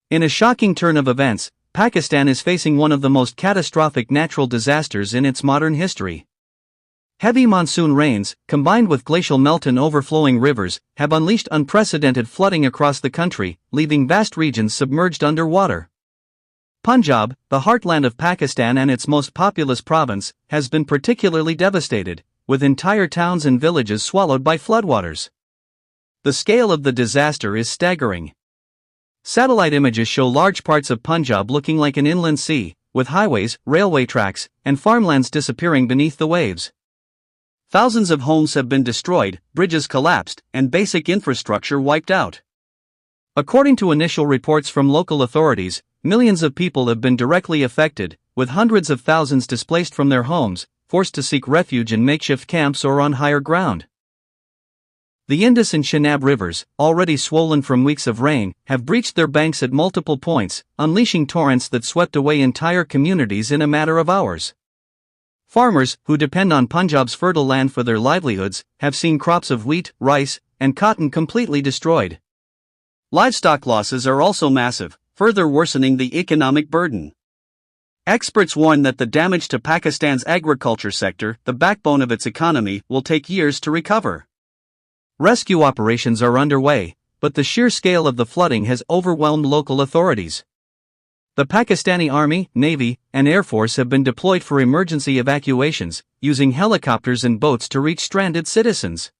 In a shocking turn of events, Pakistan is facing one of the most catastrophic natural disasters in its modern history. Heavy monsoon rains, combined with glacial melt and overflowing rivers, have unleashed unprecedented flooding across the country, leaving vast regions submerged underwater. Punjab, the heartland of Pakistan and its most populous province, has been particularly devastated, with entire towns and villages swallowed by floodwaters. The scale of the disaster is staggering. Satellite images show large parts of Punjab looking like an inland sea, with highways, railway tracks, and farmlands disappearing beneath the waves. Thousands of homes have been destroyed, bridges collapsed, and basic infrastructure wiped out. According to initial reports from local authorities, millions of people have been directly affected, with hundreds of thousands displaced from their homes, forced to seek refuge in makeshift camps or on higher ground. The Indus and Chenab rivers, already swollen from weeks of rain, have breached their banks at multiple points, unleashing torrents that swept away entire communities in a matter of hours. Farmers, who depend on Punjab's fertile land for their livelihoods, have seen crops of wheat, rice, and cotton completely destroyed. Livestock losses are also massive, further worsening the economic burden. Experts warn that the damage to Pakistan's agriculture sector, the backbone of its economy, will take years to recover. Rescue operations are underway, but the sheer scale of the flooding has overwhelmed local authorities. The Pakistani Army, Navy, and Air Force have been deployed for emergency evacuations, using helicopters and boats to reach stranded citizens.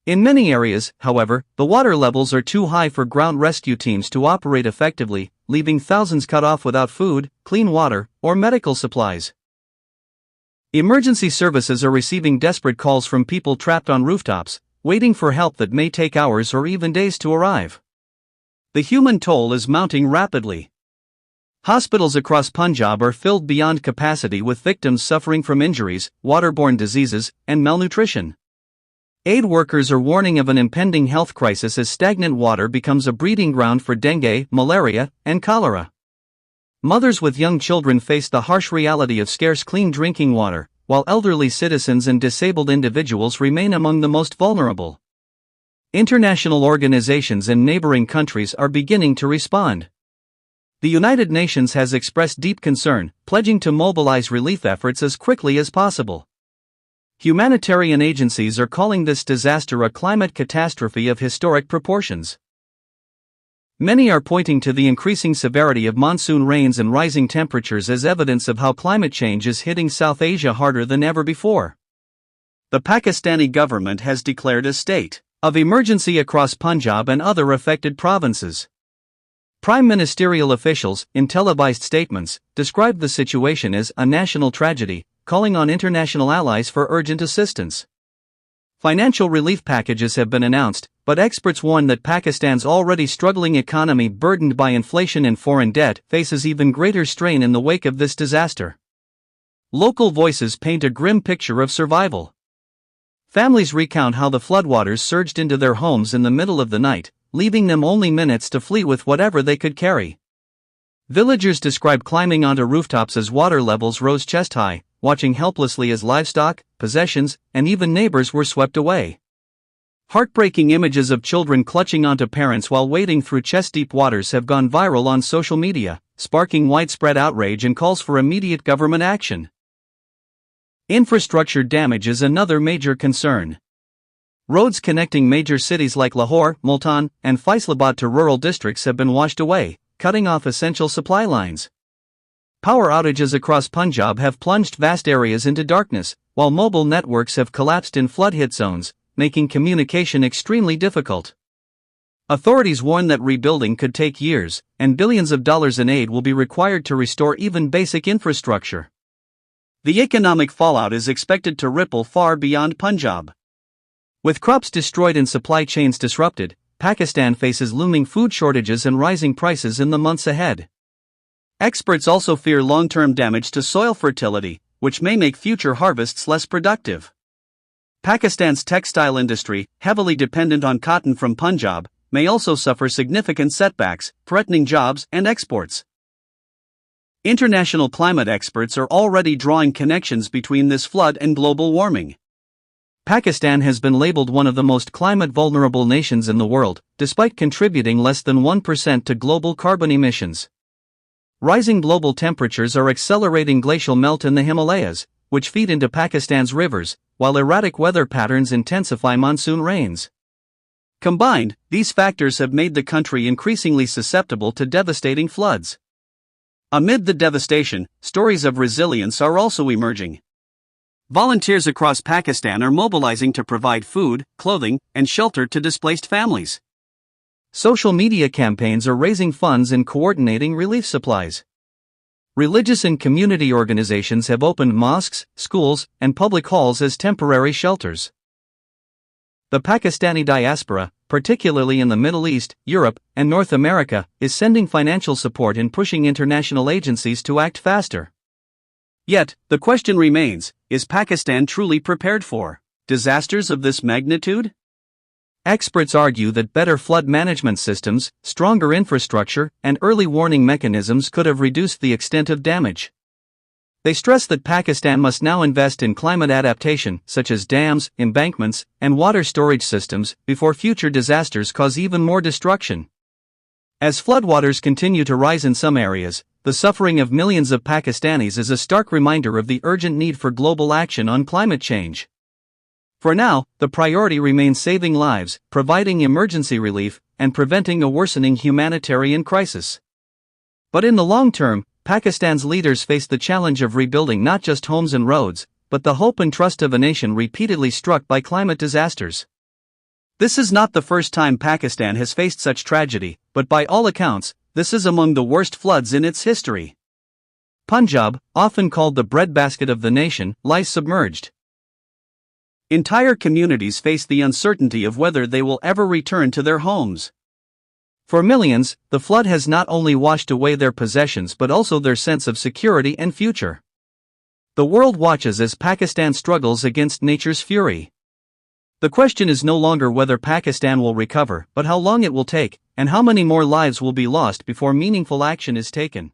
In many areas, however, the water levels are too high for ground rescue teams to operate effectively, leaving thousands cut off without food, clean water, or medical supplies. Emergency services are receiving desperate calls from people trapped on rooftops, waiting for help that may take hours or even days to arrive. The human toll is mounting rapidly. Hospitals across Punjab are filled beyond capacity with victims suffering from injuries, waterborne diseases, and malnutrition. Aid workers are warning of an impending health crisis as stagnant water becomes a breeding ground for dengue, malaria, and cholera. Mothers with young children face the harsh reality of scarce clean drinking water, while elderly citizens and disabled individuals remain among the most vulnerable. International organizations and neighboring countries are beginning to respond. The United Nations has expressed deep concern, pledging to mobilize relief efforts as quickly as possible. Humanitarian agencies are calling this disaster a climate catastrophe of historic proportions. Many are pointing to the increasing severity of monsoon rains and rising temperatures as evidence of how climate change is hitting South Asia harder than ever before. The Pakistani government has declared a state of emergency across Punjab and other affected provinces. Prime ministerial officials, in televised statements, described the situation as a national tragedy, calling on international allies for urgent assistance. Financial relief packages have been announced, but experts warn that Pakistan's already struggling economy, burdened by inflation and foreign debt, faces even greater strain in the wake of this disaster. Local voices paint a grim picture of survival. Families recount how the floodwaters surged into their homes in the middle of the night, leaving them only minutes to flee with whatever they could carry. Villagers describe climbing onto rooftops as water levels rose chest-high, watching helplessly as livestock, possessions, and even neighbors were swept away. Heartbreaking images of children clutching onto parents while wading through chest-deep waters have gone viral on social media, sparking widespread outrage and calls for immediate government action. Infrastructure damage is another major concern. Roads connecting major cities like Lahore, Multan, and Faisalabad to rural districts have been washed away, cutting off essential supply lines. Power outages across Punjab have plunged vast areas into darkness, while mobile networks have collapsed in flood-hit zones, making communication extremely difficult. Authorities warn that rebuilding could take years, and billions of dollars in aid will be required to restore even basic infrastructure. The economic fallout is expected to ripple far beyond Punjab. With crops destroyed and supply chains disrupted, Pakistan faces looming food shortages and rising prices in the months ahead. Experts also fear long-term damage to soil fertility, which may make future harvests less productive. Pakistan's textile industry, heavily dependent on cotton from Punjab, may also suffer significant setbacks, threatening jobs and exports. International climate experts are already drawing connections between this flood and global warming. Pakistan has been labeled one of the most climate-vulnerable nations in the world, despite contributing less than 1% to global carbon emissions. Rising global temperatures are accelerating glacial melt in the Himalayas, which feed into Pakistan's rivers, while erratic weather patterns intensify monsoon rains. Combined, these factors have made the country increasingly susceptible to devastating floods. Amid the devastation, stories of resilience are also emerging. Volunteers across Pakistan are mobilizing to provide food, clothing, and shelter to displaced families. Social media campaigns are raising funds and coordinating relief supplies. Religious and community organizations have opened mosques, schools, and public halls as temporary shelters. The Pakistani diaspora, particularly in the Middle East, Europe, and North America, is sending financial support and pushing international agencies to act faster. Yet, the question remains, is Pakistan truly prepared for disasters of this magnitude? Experts argue that better flood management systems, stronger infrastructure, and early warning mechanisms could have reduced the extent of damage. They stress that Pakistan must now invest in climate adaptation, such as dams, embankments, and water storage systems, before future disasters cause even more destruction. As floodwaters continue to rise in some areas, the suffering of millions of Pakistanis is a stark reminder of the urgent need for global action on climate change. For now, the priority remains saving lives, providing emergency relief, and preventing a worsening humanitarian crisis. But in the long term, Pakistan's leaders face the challenge of rebuilding not just homes and roads, but the hope and trust of a nation repeatedly struck by climate disasters. This is not the first time Pakistan has faced such tragedy, but by all accounts, this is among the worst floods in its history. Punjab, often called the breadbasket of the nation, lies submerged. Entire communities face the uncertainty of whether they will ever return to their homes. For millions, the flood has not only washed away their possessions but also their sense of security and future. The world watches as Pakistan struggles against nature's fury. The question is no longer whether Pakistan will recover, but how long it will take, and how many more lives will be lost before meaningful action is taken.